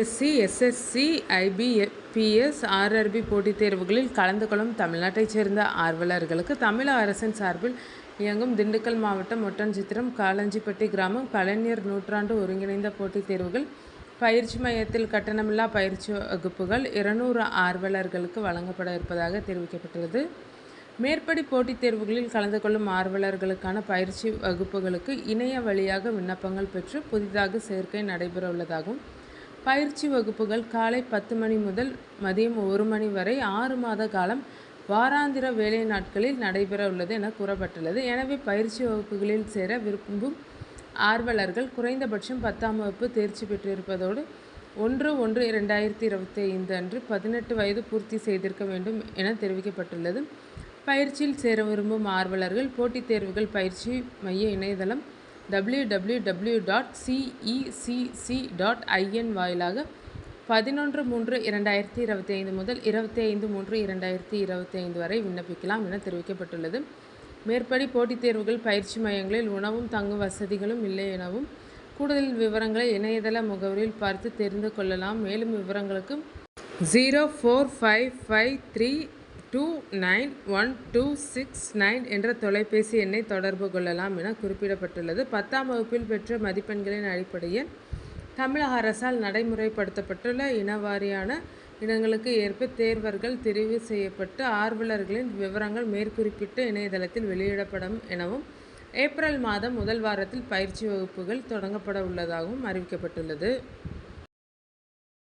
TNPSC, SSC, IBPS, RRB போட்டித் தேர்வுகளில் கலந்து கொள்ளும் தமிழ்நாட்டைச் சேர்ந்த ஆர்வலர்களுக்கு தமிழக அரசின் சார்பில் இயங்கும் திண்டுக்கல் மாவட்டம் ஒட்டன்சித்திரம் காலஞ்சிப்பட்டி கிராமம் கலைஞர் நூற்றாண்டு ஒருங்கிணைந்த போட்டித் தேர்வுகள் பயிற்சி மையத்தில் கட்டணமில்லா பயிற்சி வகுப்புகள் 200 ஆர்வலர்களுக்கு வழங்கப்பட இருப்பதாக தெரிவிக்கப்பட்டுள்ளது. மேற்படி போட்டித் தேர்வுகளில் கலந்து கொள்ளும் ஆர்வலர்களுக்கான பயிற்சி வகுப்புகளுக்கு இணைய வழியாக விண்ணப்பங்கள் பெற்று புதிதாக சேர்க்கை நடைபெற உள்ளதாகவும், பயிற்சி வகுப்புகள் காலை 10 மணி முதல் மதியம் 1 மணி வரை 6 மாத காலம் வாராந்திர வேலை நாட்களில் நடைபெற உள்ளது என கூறப்பட்டுள்ளது. எனவே பயிற்சி வகுப்புகளில் சேர விரும்பும் ஆர்வலர்கள் குறைந்தபட்சம் 10ஆம் வகுப்பு தேர்ச்சி பெற்றிருப்பதோடு 1/1/2025 அன்று 18 வயது பூர்த்தி செய்திருக்க வேண்டும் என தெரிவிக்கப்பட்டுள்ளது. பயிற்சியில் சேர விரும்பும் ஆர்வலர்கள் போட்டித் தேர்வுகள் பயிற்சி மைய இணையதளம் www.cecc.in வாயிலாக 11/3/2025 முதல் 25/3/2025 வரை விண்ணப்பிக்கலாம் என தெரிவிக்கப்பட்டுள்ளது. மேற்படி போட்டித் தேர்வுகள் பயிற்சி மையங்களில் உணவும் தங்கும் வசதிகளும் இல்லை எனவும், கூடுதல் விவரங்களை இணையதள முகவரியில் பார்த்து தெரிந்து கொள்ளலாம். மேலும் விவரங்களுக்கு 0455329126 என்ற தொலைபேசி எண்ணை தொடர்பு கொள்ளலாம் என குறிப்பிடப்பட்டுள்ளது. 10ஆம் வகுப்பில் பெற்ற மதிப்பெண்களின் அடிப்படையில் தமிழக அரசால் நடைமுறைப்படுத்தப்பட்டுள்ள இனவாரியான இடங்களுக்கு ஏற்ப தேர்வர்கள் தெரிவு செய்யப்பட்டு ஆர்வலர்களின் விவரங்கள் மேற்குறிப்பிட்ட இணையதளத்தில் வெளியிடப்படும் எனவும், ஏப்ரல் மாதம் முதல் வாரத்தில் பயிற்சி வகுப்புகள் தொடங்கப்பட உள்ளதாகவும் அறிவிக்கப்பட்டுள்ளது.